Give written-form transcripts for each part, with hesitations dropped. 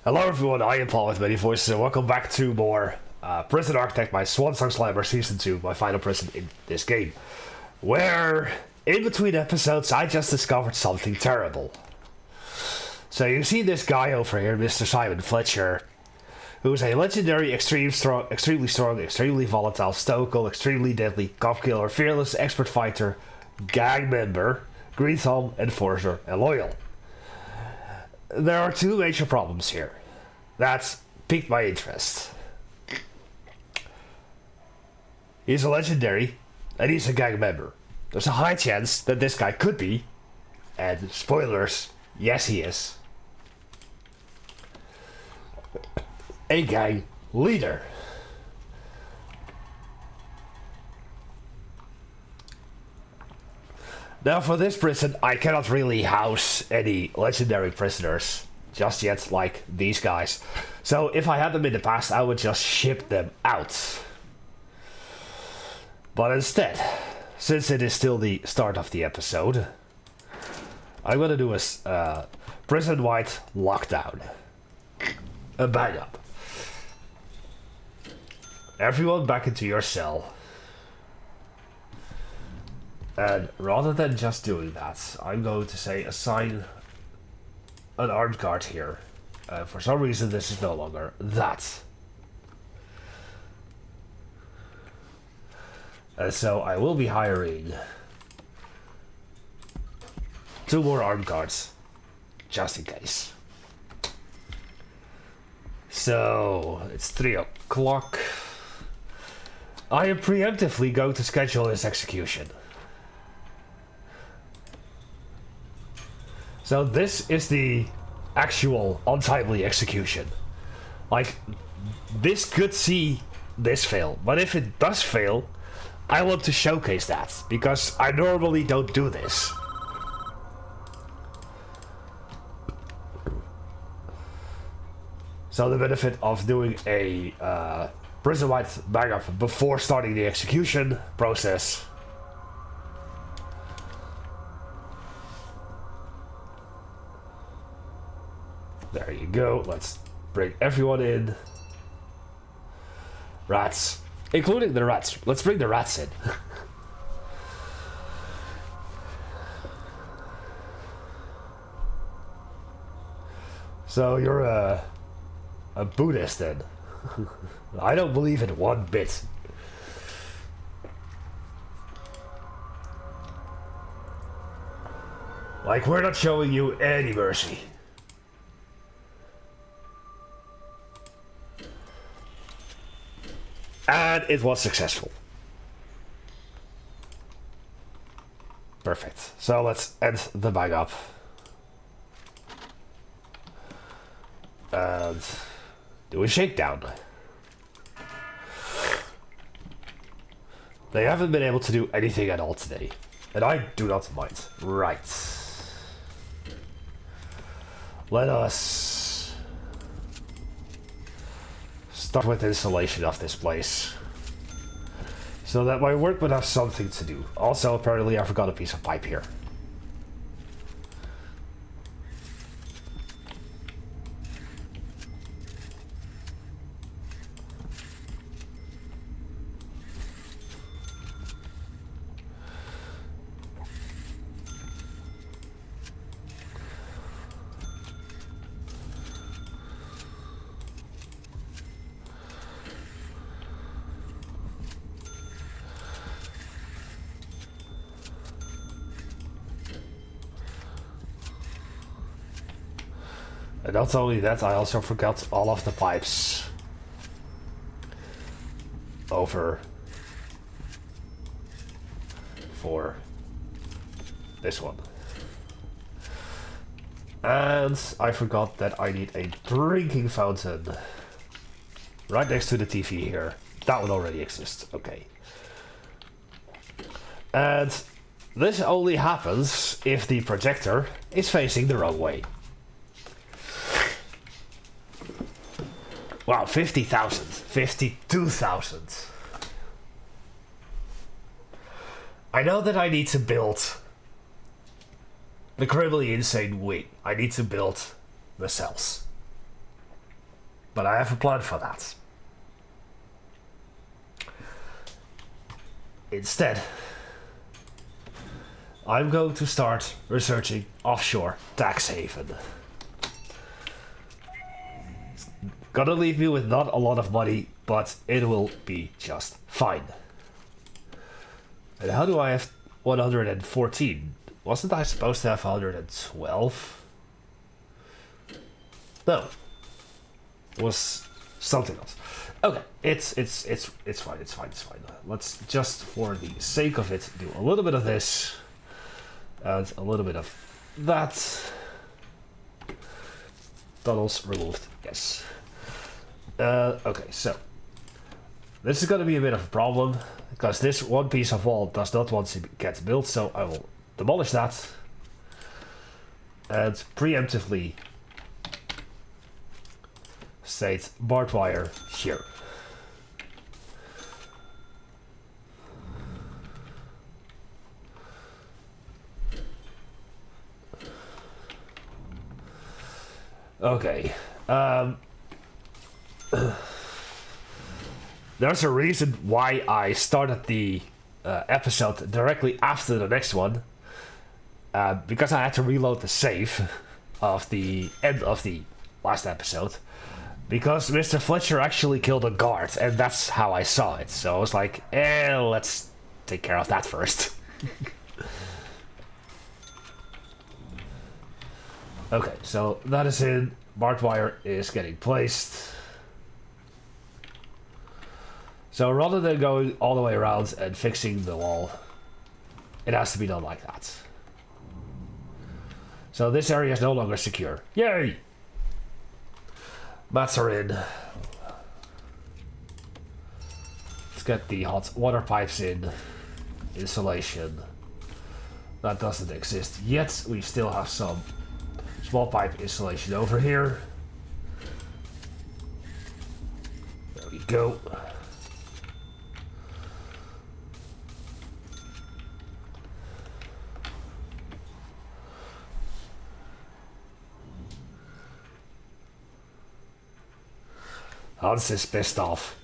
Hello everyone, I am Paul with many voices and welcome back to more Prison Architect, my Swansong Slimer Season 2, my final prison in this game. Where, in between episodes, I just discovered something terrible. So you see this guy over here, Mr. Simon Fletcher, who is a legendary, extremely strong, extremely volatile, stoical, extremely deadly, cop killer, fearless, expert fighter, gang member, green thumb, enforcer, and loyal. There are two major problems here. That's piqued my interest. He's a legendary, and he's a gang member. There's a high chance that this guy could be, and spoilers, yes he is, a gang leader. Now for this prison, I cannot really house any legendary prisoners just yet like these guys. So if I had them in the past, I would just ship them out. But instead, since it is still the start of the episode, I'm gonna do a prison-wide lockdown. A bang up. Everyone back into your cell. And rather than just doing that, I'm going to say assign an armed guard here. For some reason this is no longer that. And so I will be hiring 2 more armed guards, just in case. So, it's 3 o'clock. I am preemptively going to schedule this execution. So this is the actual untimely execution. Like, this could see this fail, but if it does fail, I want to showcase that, because I normally don't do this. So the benefit of doing a prison-wide bang-up before starting the execution process. There you go. Let's bring everyone in. Rats. Including the rats. Let's bring the rats in. So you're a Buddhist then? I don't believe it one bit. Like, we're not showing you any mercy. And it was successful. Perfect. So let's end the bang up. And do a shakedown. They haven't been able to do anything at all today. And I do not mind. Right. Let us start with installation of this place, so that my work would have something to do. Also, apparently I forgot a piece of pipe here. And not only that, I also forgot all of the pipes over for this one. And I forgot that I need a drinking fountain right next to the TV here. That one already exists. Okay. And this only happens if the projector is facing the wrong way. Wow, 50,000. 52,000. I know that I need to build the criminally insane wing. I need to build the cells. But I have a plan for that. Instead, I'm going to start researching offshore tax haven. It's gonna leave me with not a lot of money, but it will be just fine. And how do I have 114? Wasn't I supposed to have 112? No. It was something else. Okay, it's fine, it's fine. Let's just, for the sake of it, do a little bit of this and a little bit of that. Tunnels removed, yes. Okay, so this is going to be a bit of a problem because this one piece of wall does not want to get built, so I will demolish that and preemptively state barbed wire here. Okay. There's a reason why I started the episode directly after the next one. Because I had to reload the save of the end of the last episode. Because Mr. Fletcher actually killed a guard, and that's how I saw it. So I was like, let's take care of that first. Okay, so that is in. Barbed wire is getting placed. So rather than going all the way around and fixing the wall, it has to be done like that. So this area is no longer secure. Yay! Mats are in. Let's get the hot water pipes in. Insulation. That doesn't exist yet. We still have some small pipe installation over here. There we go. Hans is pissed off.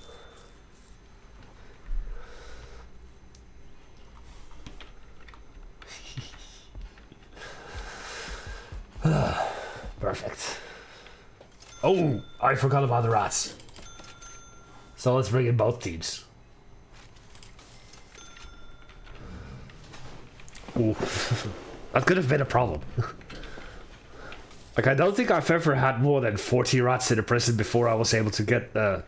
Perfect. Oh, I forgot about the rats. So let's bring in both teams. Ooh. That could have been a problem. Like, I don't think I've ever had more than 40 rats in a prison before I was able to get, due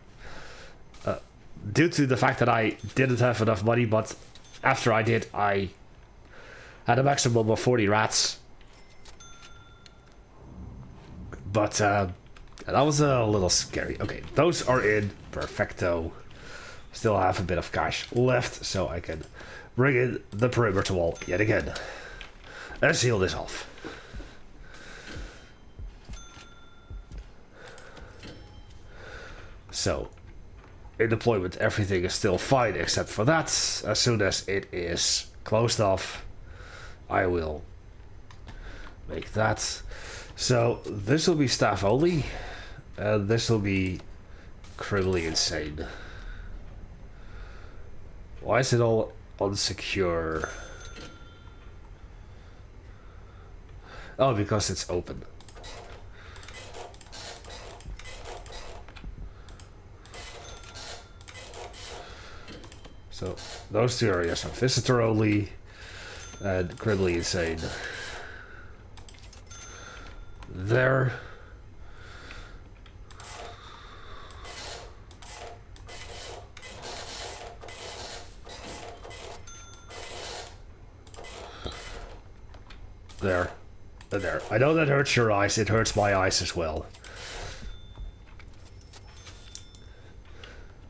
to the fact that I didn't have enough money, but after I did, I had a maximum of 40 rats. But, that was a little scary. Okay, those are in. Perfecto. Still have a bit of cash left, so I can bring in the perimeter wall yet again. And seal this off. So, in deployment, everything is still fine except for that. As soon as it is closed off, I will make that. So, this will be staff only, and this will be criminally insane. Why is it all unsecure? Oh, because it's open. So, those two areas are visitor only and criminally insane. There. There. And there. I know that hurts your eyes, it hurts my eyes as well.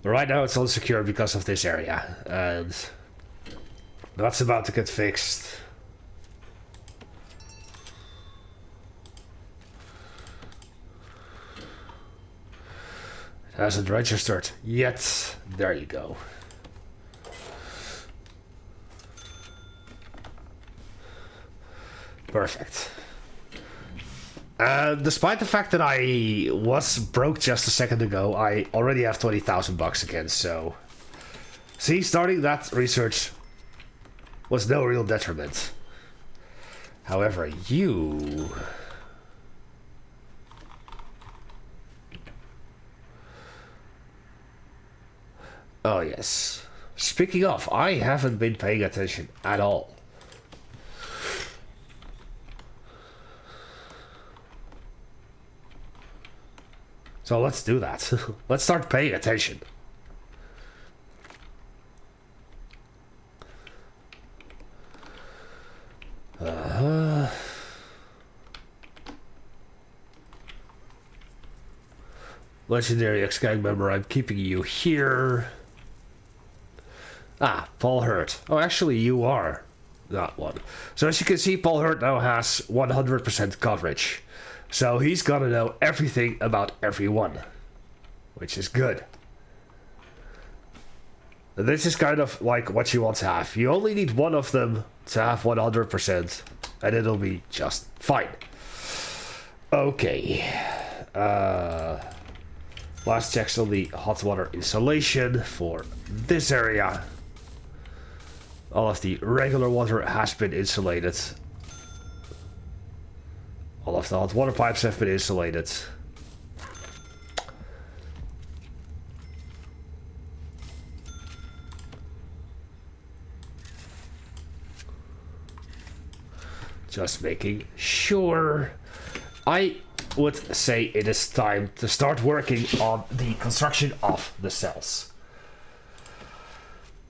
But right now it's unsecure because of this area, and that's about to get fixed. It hasn't registered yet. There you go. Perfect. Despite the fact that I was broke just a second ago, I already have 20,000 bucks again, so... See, starting that research was no real detriment. However, you... Oh yes. Speaking of, I haven't been paying attention at all. So let's do that. Let's start paying attention. Legendary ex-gang member, I'm keeping you here. Ah, Paul Hurt. Oh, actually, you are that one. So as you can see, Paul Hurt now has 100% coverage. So he's gonna know everything about everyone, which is good. And this is kind of like what you want to have. You only need one of them to have 100%, and it'll be just fine. Okay. Last checks on the hot water installation for this area. All of the regular water has been insulated. All of the hot water pipes have been insulated. Just making sure. I would say it is time to start working on the construction of the cells.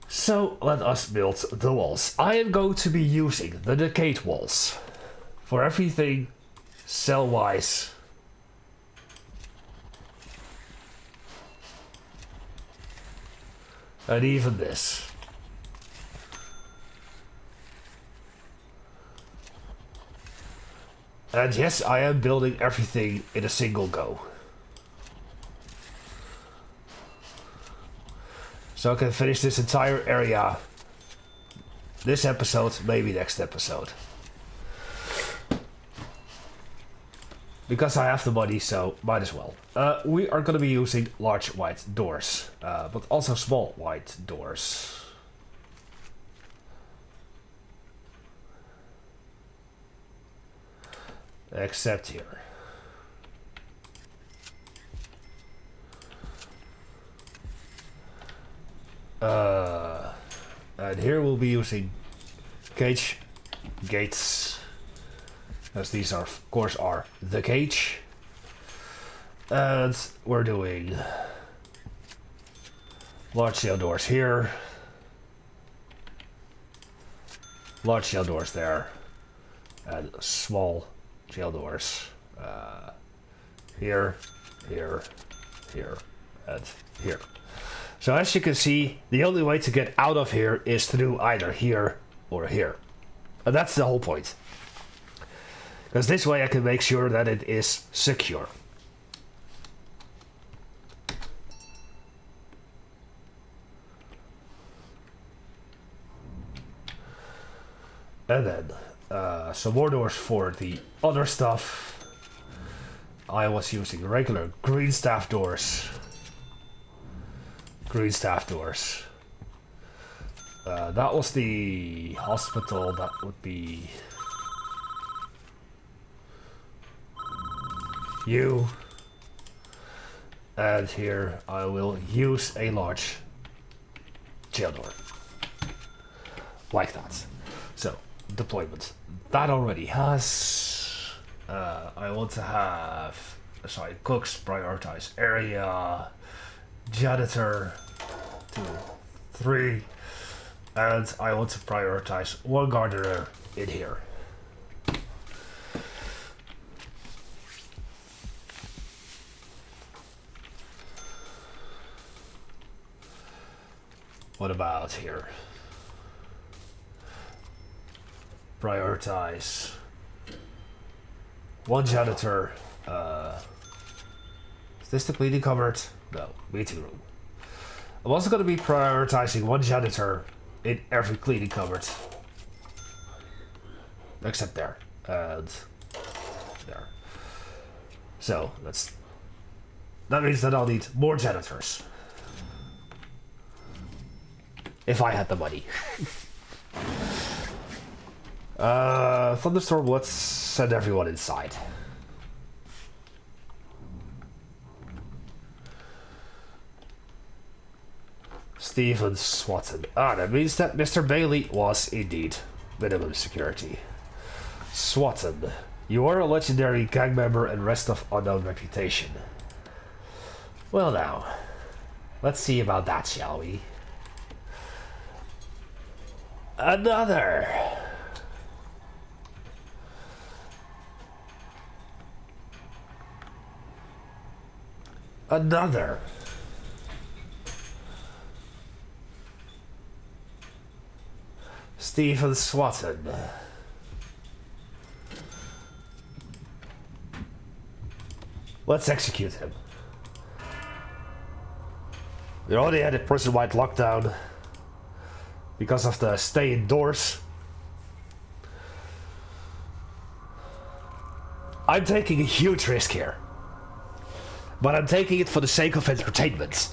So let us build the walls. I am going to be using the decayed walls for everything cell-wise. And even this. And yes, I am building everything in a single go. So I can finish this entire area this episode, maybe next episode. Because I have the money, so might as well. We are going to be using large white doors, but also small white doors. Except here. And here we'll be using cage gates, as these are, of course, are the cage. And we're doing large sail doors here, large sail doors there, and small jail doors here, here, here, and here. So as you can see, the only way to get out of here is through either here or here. And that's the whole point. Because this way I can make sure that it is secure. And then some more doors for the other stuff. I was using regular green staff doors. Green staff doors. That was the hospital. That would be you. And here I will use a large jail door. Like that. So, deployment. That already has. I want to have, sorry, cooks, prioritize area, janitor, 2, 3, and I want to prioritize one gardener in here. What about here? Prioritize one janitor. Is this the cleaning cupboard? No, meeting room. I'm also going to be prioritizing one janitor in every cleaning cupboard. Except there. And there. So, that means that I'll need more janitors. If I had the money. Thunderstorm, let's send everyone inside. Stephen Swatton. Ah, that means that Mr. Bailey was indeed minimum security. Swatton, you are a legendary gang member and rest of unknown reputation. Well now, let's see about that, shall we? Another! Stephen Swatton. Let's execute him. We already had a prison-wide lockdown because of the stay indoors. I'm taking a huge risk here. But I'm taking it for the sake of entertainment.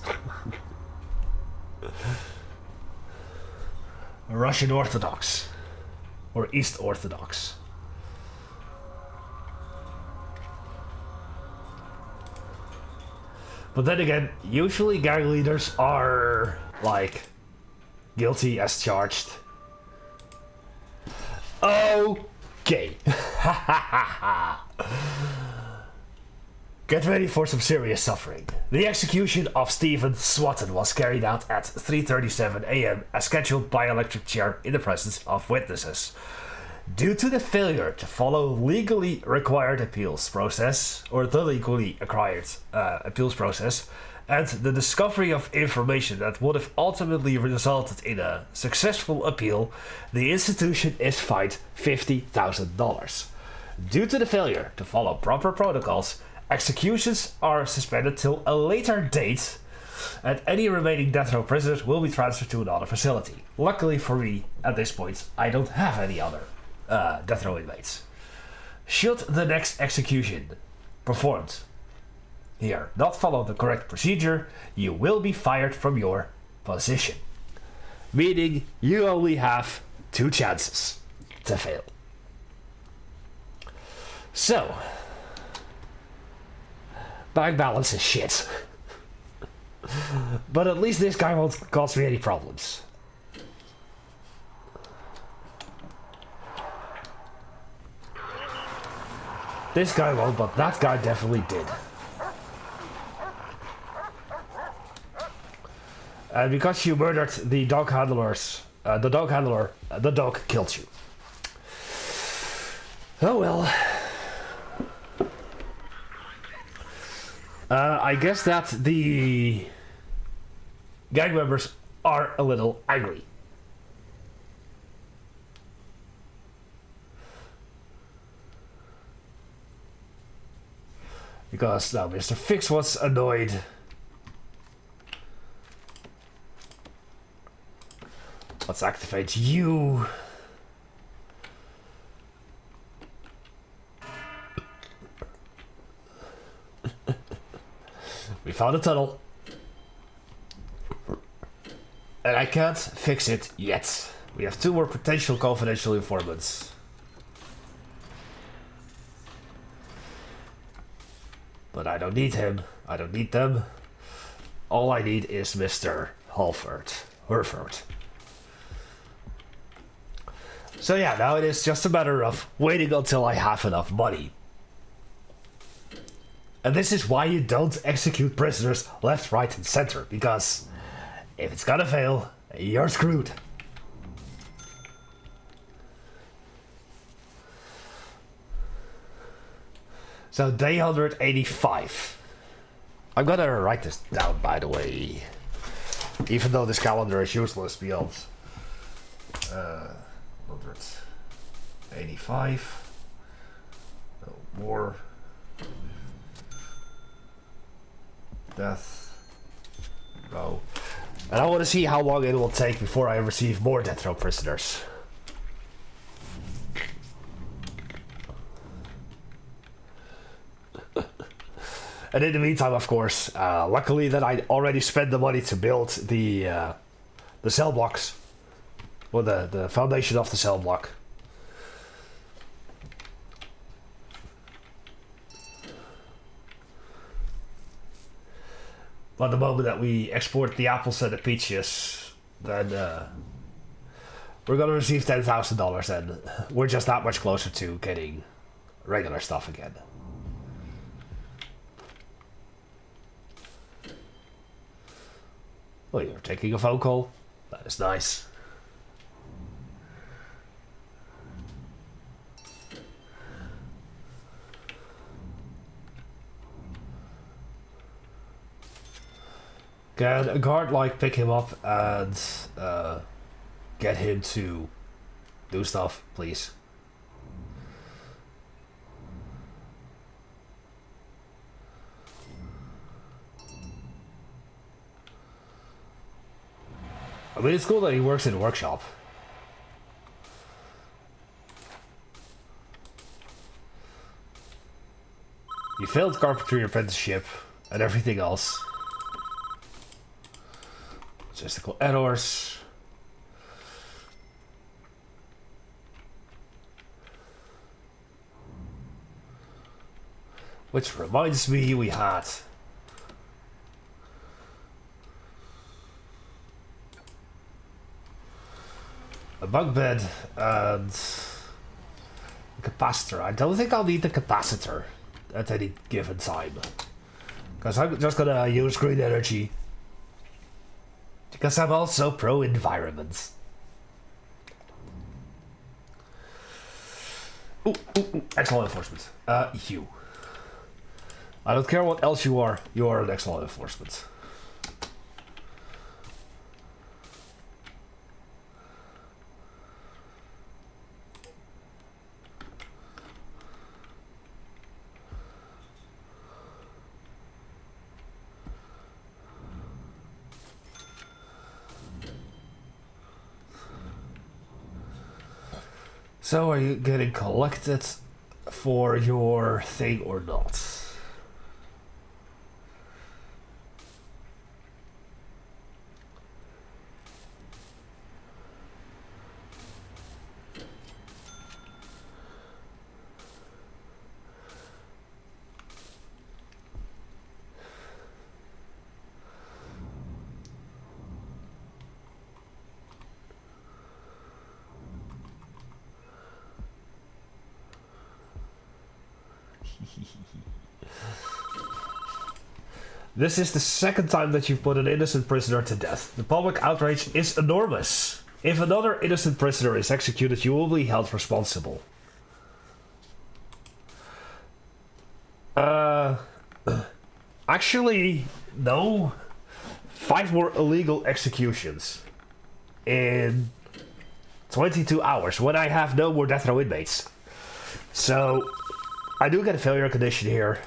Russian Orthodox. Or East Orthodox. But then again, usually gang leaders are, like, guilty as charged. Okay. Get ready for some serious suffering. The execution of Stephen Swatton was carried out at 3:37 a.m. as scheduled by electric chair in the presence of witnesses. Due to the failure to follow legally required appeals process, or the legally required appeals process, and the discovery of information that would have ultimately resulted in a successful appeal, the institution is fined $50,000. Due to the failure to follow proper protocols, executions are suspended till a later date, and any remaining death row prisoners will be transferred to another facility. Luckily for me, at this point, I don't have any other death row inmates. Should the next execution performed here not follow the correct procedure, you will be fired from your position. Meaning you only have 2 chances to fail. So, bank balance is shit. But at least this guy won't cause me any problems. This guy won't, but that guy definitely did. And because you murdered the dog handlers, the dog killed you. Oh well. I guess that the gang members are a little angry. Because now Mr. Fix was annoyed. Let's activate you. We found a tunnel. And I can't fix it yet. We have 2 more potential confidential informants. But I don't need him. I don't need them. All I need is Mr. Herford. So yeah, now it is just a matter of waiting until I have enough money. And this is why you don't execute prisoners left, right, and center. Because if it's gonna fail, you're screwed. So day 185. I'm gonna write this down, by the way. Even though this calendar is useless beyond 185. No more. Death row. And I want to see how long it will take before I receive more death row prisoners. And in the meantime, of course, luckily that I already spent the money to build the cell blocks. Well, the foundation of the cell block. But the moment that we export the apples and the peaches, then we're gonna receive $10,000, and we're just that much closer to getting regular stuff again. Well, you're taking a phone call. That is nice. Can a guard like pick him up and get him to do stuff, please? I mean, it's cool that he works in a workshop. You failed carpentry apprenticeship and everything else. Logistical errors. Which reminds me, we had a bunk bed and a capacitor. I don't think I'll need the capacitor at any given time, because I'm just gonna use green energy. Because I'm also pro-environment. Ooh, excellent enforcement. You. I don't care what else you are an excellent enforcement. So, are you getting collected for your thing or not? This is the second time that you've put an innocent prisoner to death. The public outrage is enormous. If another innocent prisoner is executed, you will be held responsible. Actually, no. 5 more illegal executions in 22 hours when I have no more death row inmates. So, I do get a failure condition here.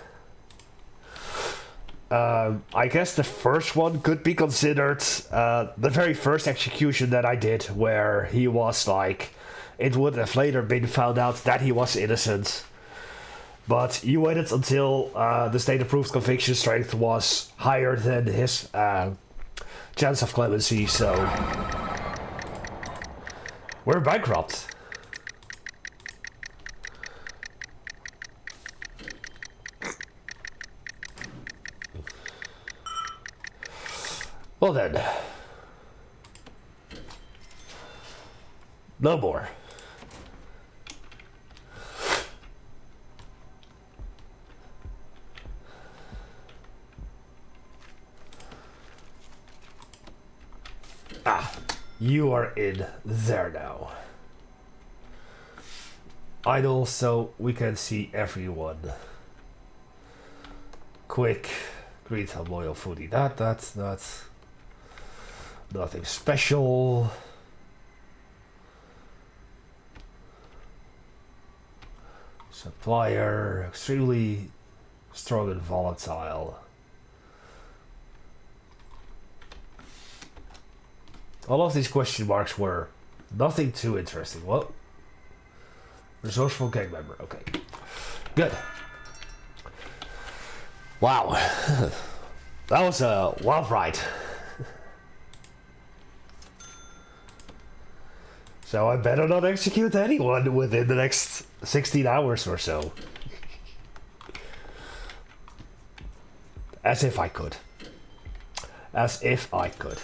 I guess the first one could be considered the very first execution that I did, where he was like, it would have later been found out that he was innocent. But you waited until the state-approved conviction strength was higher than his chance of clemency, so we're bankrupt. Well then, no more. Ah, you are in there now. Idle so we can see everyone. Quick, greet a loyal foodie. That's nothing special. Supplier, extremely strong and volatile. All of these question marks were nothing too interesting. Well, resourceful gang member. Okay, good. Wow. That was a wild ride. So I better not execute anyone within the next 16 hours or so. As if I could. As if I could.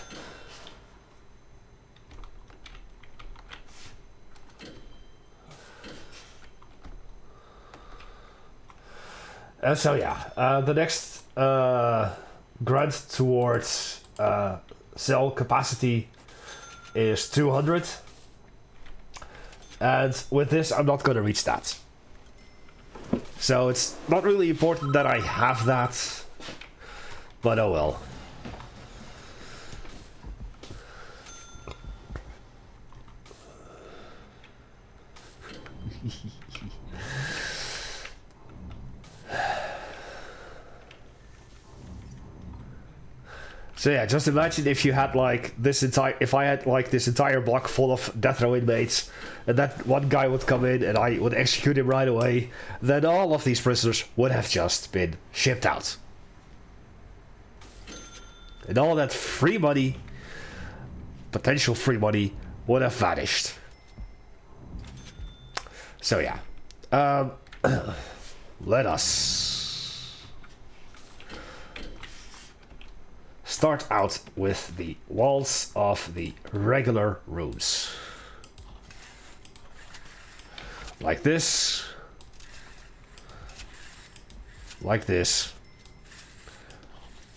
So yeah, the next grant towards cell capacity is 200. And with this, I'm not going to reach that. So it's not really important that I have that. But oh well. So yeah, just imagine if you had like this entire, if I had like this entire block full of death row inmates, and that one guy would come in and I would execute him right away, then all of these prisoners would have just been shipped out. And all that free money, potential free money, would have vanished. So yeah, let us start out with the walls of the regular rooms. Like this. Like this.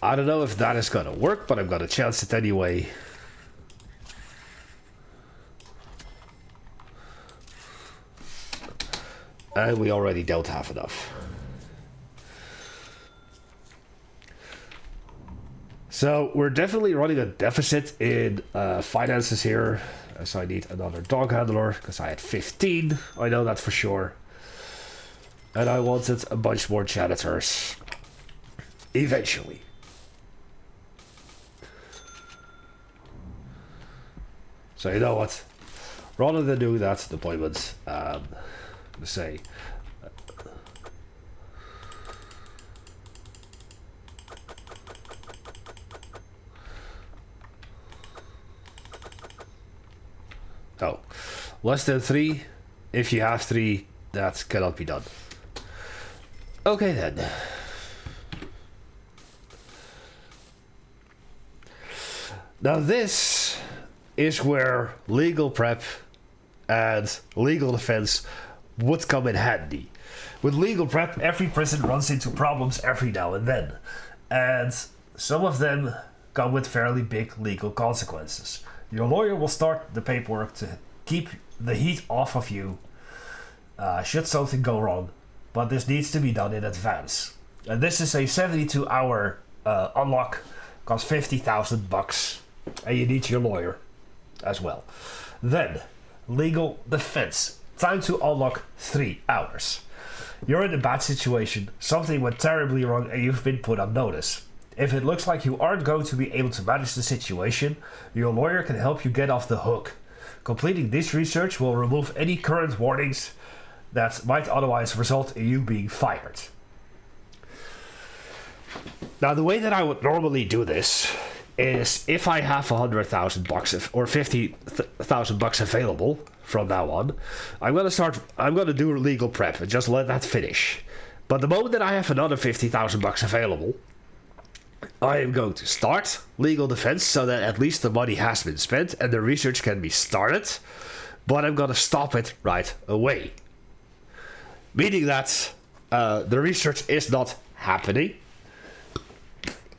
I don't know if that is gonna work, but I'm gonna chance it anyway. And we already don't have enough. So we're definitely running a deficit in finances here. So I need another dog handler because I had 15. I know that for sure. And I wanted a bunch more janitors. Eventually. So you know what? Rather than do that deployment, say. Oh, less than 3. If you have 3, that cannot be done. Okay then. Now this is where legal prep and legal defense would come in handy. With legal prep, every prison runs into problems every now and then. And some of them come with fairly big legal consequences. Your lawyer will start the paperwork to keep the heat off of you should something go wrong, but this needs to be done in advance. And this is a 72-hour unlock, costs $50,000, and you need your lawyer as well. Then, legal defense, time to unlock 3 hours. You're in a bad situation, something went terribly wrong and you've been put on notice. If it looks like you aren't going to be able to manage the situation, your lawyer can help you get off the hook. Completing this research will remove any current warnings that might otherwise result in you being fired. Now, the way that I would normally do this is if I have $100,000 or $50,000 available from now on, I'm gonna do legal prep and just let that finish. But the moment that I have another $50,000 available, I am going to start legal defense so that at least the money has been spent and the research can be started, but I'm going to stop it right away. Meaning that the research is not happening.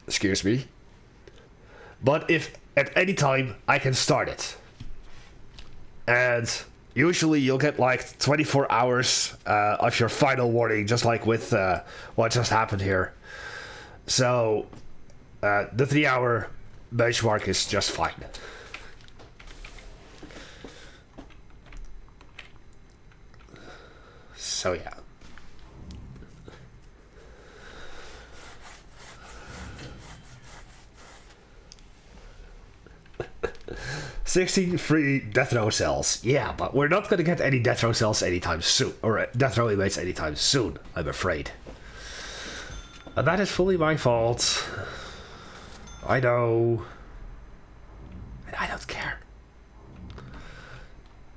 Excuse me. But if at any time I can start it. And usually you'll get like 24 hours of your final warning, just like with what just happened here. So the 3-hour benchmark is just fine. So yeah. $16 free death row cells. Yeah, but we're not gonna get any death row cells anytime soon. Or death row inmates anytime soon, I'm afraid. And that is fully my fault. I know. And I don't care.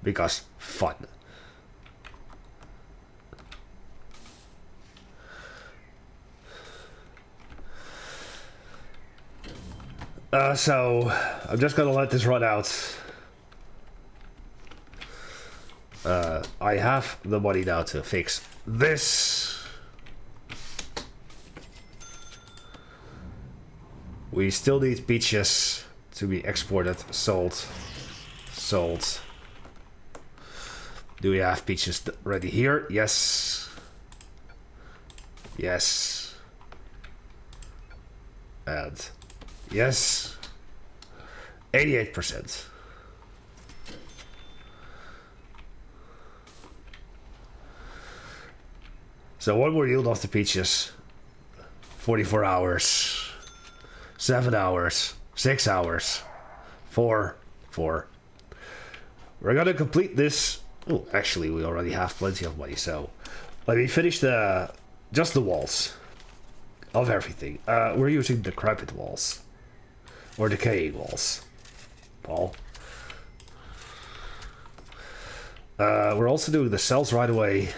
Because fun. So, I'm just gonna let this run out. I have the money now to fix this. We still need peaches to be exported, sold. Do we have peaches ready here? Yes. Yes. And yes. 88%. So one more yield off the peaches. 44 hours. 7 hours. 6 hours. 4. We're gonna complete this. Oh, actually, we already have plenty of money, so let me finish just the walls of everything. We're using decrepit walls or decaying walls, Paul. We're also doing the cells right away.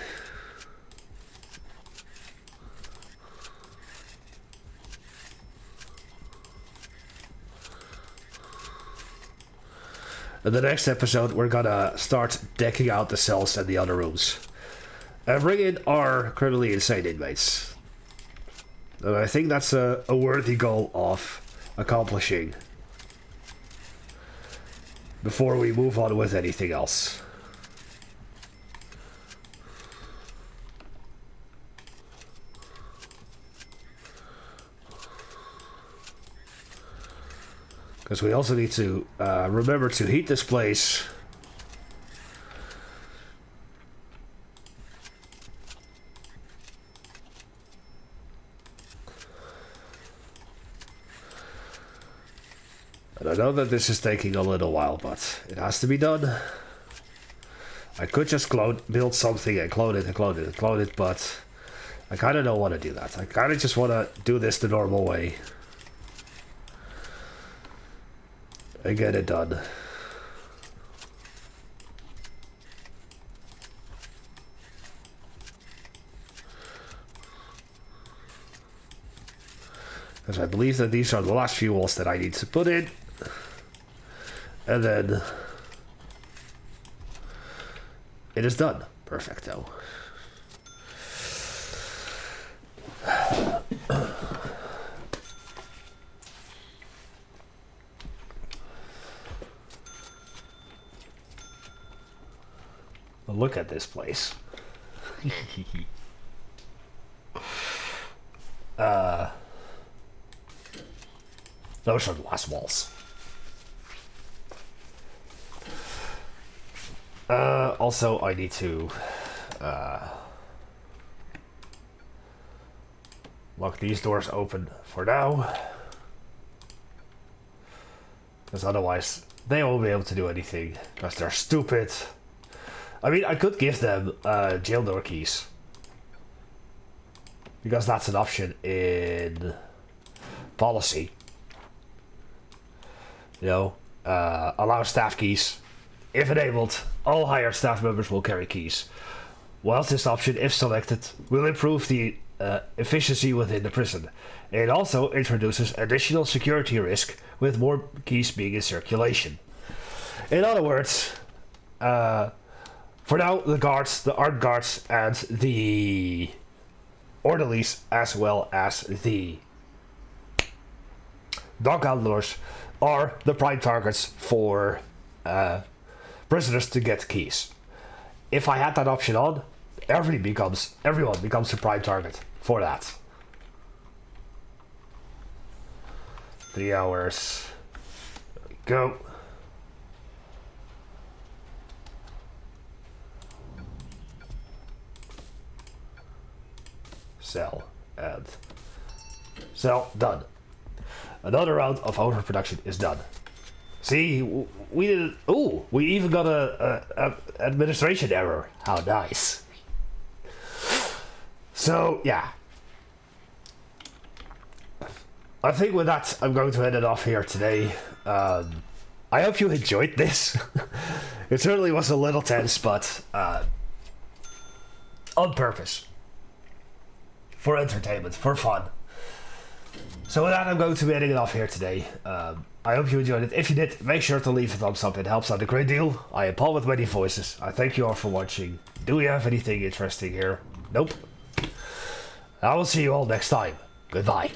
In the next episode, we're gonna start decking out the cells and the other rooms. And bring in our criminally insane inmates. And I think that's a worthy goal of accomplishing. Before we move on with anything else. Because we also need to remember to heat this place. And I know that this is taking a little while, but it has to be done. I could just build something and clone it, but I kind of don't want to do that. I kind of just want to do this the normal way. And get it done. Because I believe that these are the last few walls that I need to put in. And then it is done. Perfecto. Look at this place. Those are the last walls. Also, I need to lock these doors open for now. Because otherwise, they won't be able to do anything. Because they're stupid. I mean, I could give them jail door keys. Because that's an option in policy. You know, allow staff keys. If enabled, all hired staff members will carry keys. Whilst this option, if selected, will improve the efficiency within the prison. It also introduces additional security risk with more keys being in circulation. In other words, for now, the guards, the armed guards, and the orderlies, as well as the dog handlers, are the prime targets for prisoners to get keys. If I had that option on, everyone becomes a prime target for that. 3 hours. Go. Cell and cell done. Another round of overproduction is done. See, we didn't. Oh, we even got a administration error. How nice. So yeah, I think with that, I'm going to end it off here today. I hope you enjoyed this. It certainly was a little tense, but on purpose. For entertainment, for fun. So with that, I'm going to be ending it off here today. I hope you enjoyed it. If you did, make sure to leave a thumbs up. It helps out a great deal. I am Paul with many voices. I thank you all for watching. Do we have anything interesting here? Nope. I will see you all next time. Goodbye.